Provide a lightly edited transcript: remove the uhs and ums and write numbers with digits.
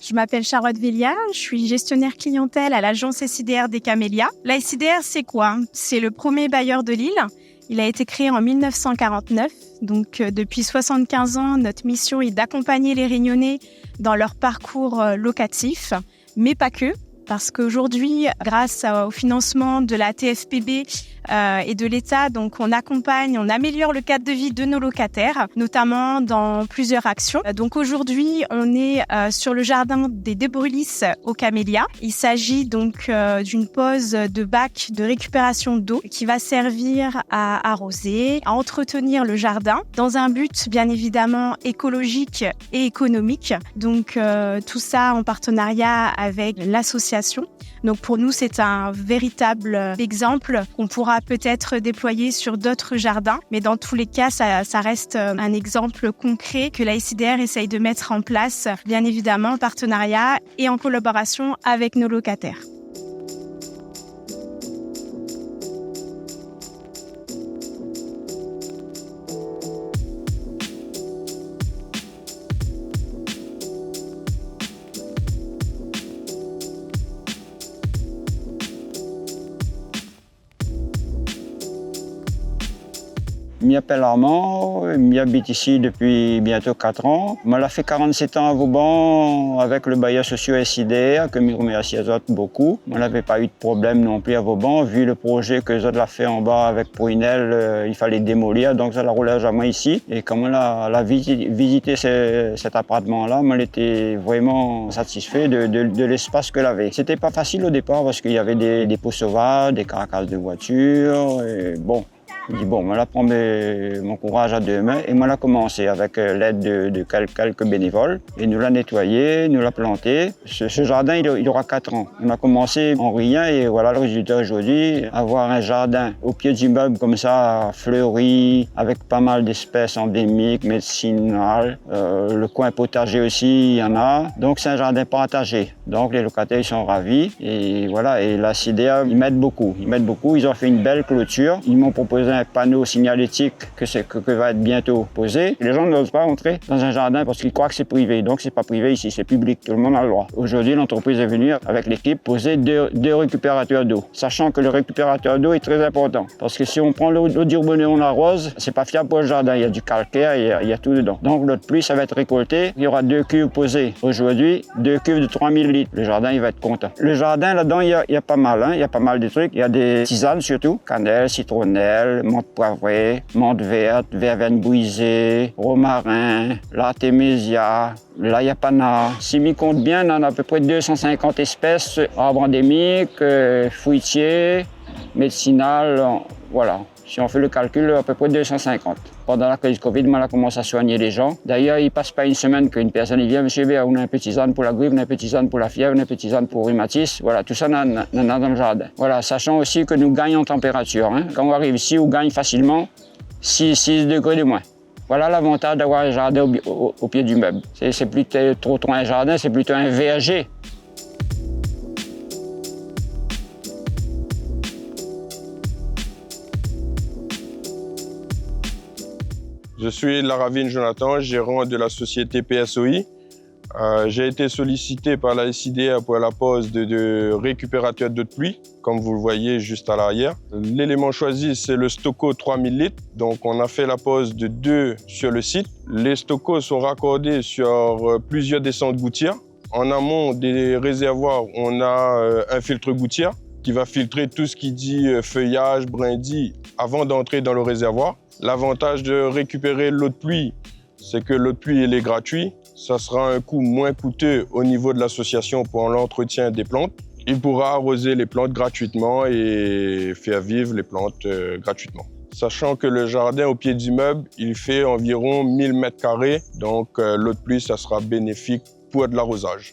Je m'appelle Charlotte Véliard, je suis gestionnaire clientèle à l'agence SIDR des Camélias. La SIDR, c'est quoi? C'est le premier bailleur de l'île. Il a été créé en 1949. Donc, depuis 75 ans, notre mission est d'accompagner les Réunionnais dans leur parcours locatif, mais pas que. Parce qu'aujourd'hui, grâce au financement de la TFPB et de l'État, donc on accompagne, on améliore le cadre de vie de nos locataires, notamment dans plusieurs actions. Donc aujourd'hui, on est sur le jardin des Débrulis aux Camélias. Il s'agit donc d'une pose de bac de récupération d'eau qui va servir à arroser, à entretenir le jardin dans un but bien évidemment écologique et économique. Donc tout ça en partenariat avec l'association. Donc pour nous, c'est un véritable exemple qu'on pourra peut-être déployer sur d'autres jardins. Mais dans tous les cas, ça reste un exemple concret que la SIDR essaye de mettre en place, bien évidemment en partenariat et en collaboration avec nos locataires. Je m'appelle Armand, j'habite ici depuis bientôt 4 ans. J'ai fait 47 ans à Vauban avec le bailleur social SIDR, que je remercie beaucoup. Je n'avais pas eu de problème non plus à Vauban. Vu le projet que j'ai fait en bas avec Prunel, il fallait démolir, donc ça l'a roulé jamais ici. Et quand on a visité cet appartement-là, on était vraiment satisfait de l'espace que l'avait. C'était pas facile au départ parce qu'il y avait des pots sauvages, des carcasses de voitures. Et bon. Je dis bon, on va prendre mon courage à deux mains et on a commencé avec l'aide de quelques bénévoles. Et nous l'a nettoyé, nous l'a planté. Ce jardin, il aura 4 ans. On a commencé en rien et voilà le résultat aujourd'hui. Avoir un jardin au pied d'immeuble comme ça, fleuri, avec pas mal d'espèces endémiques, médicinales. Le coin potager aussi, il y en a. Donc c'est un jardin partagé. Donc les locataires ils sont ravis. Et voilà, et la SIDR, ils m'aident beaucoup. Ils ont fait une belle clôture. Ils m'ont proposé un panneau signalétique que va être bientôt posé. Les gens n'osent pas entrer dans un jardin parce qu'ils croient que c'est privé. Donc c'est pas privé ici, c'est public, tout le monde a le droit. Aujourd'hui, l'entreprise est venue avec l'équipe poser deux récupérateurs d'eau. Sachant que le récupérateur d'eau est très important. Parce que si on prend l'eau du robinet, on l'arrose, c'est pas fiable pour le jardin. Il y a du calcaire, il y a tout dedans. Donc l'eau de pluie, ça va être récolté. Il y aura 2 cuves posées. Aujourd'hui, 2 cuves de 3000 litres. Le jardin, il va être content. Le jardin, là-dedans, il y a pas mal. Il y a pas mal de trucs. Il y a des tisanes surtout. Cannelle, citronnelle, menthe poivrée, menthe verte, verveine brisée, romarin, l'artémisia, l'ayapana. Si m'y compte bien, on a à peu près 250 espèces, arbres endémiques, fruitiers, médicinales, voilà. Si on fait le calcul, à peu près 250. Pendant la crise Covid, on a commencé à soigner les gens. D'ailleurs, il ne passe pas une semaine qu'une personne vient, monsieur, on a un petit tisane pour la grippe, on a un petit tisane pour la fièvre, on a un petit tisane pour le rhumatisme. Voilà, tout ça, on a dans le jardin. Voilà, sachant aussi que nous gagnons en température. Quand on arrive ici, on gagne facilement 6 degrés de moins. Voilà l'avantage d'avoir un jardin au pied du meuble. C'est plus trop un jardin, c'est plutôt un verger. Je suis Laravine Jonathan, gérant de la société PSOI. J'ai été sollicité par la SIDR pour la pose de récupérateurs d'eau de pluie, comme vous le voyez juste à l'arrière. L'élément choisi, c'est le Stoco 3000 litres. Donc, on a fait la pose de 2 sur le site. Les Stocos sont raccordés sur plusieurs descentes gouttières. En amont des réservoirs, on a un filtre gouttière qui va filtrer tout ce qui dit feuillage, brindilles avant d'entrer dans le réservoir. L'avantage de récupérer l'eau de pluie, c'est que l'eau de pluie elle est gratuite. Ça sera un coût moins coûteux au niveau de l'association pour l'entretien des plantes. Il pourra arroser les plantes gratuitement et faire vivre les plantes gratuitement. Sachant que le jardin au pied d'immeuble, il fait environ 1000 m², donc l'eau de pluie, ça sera bénéfique pour de l'arrosage.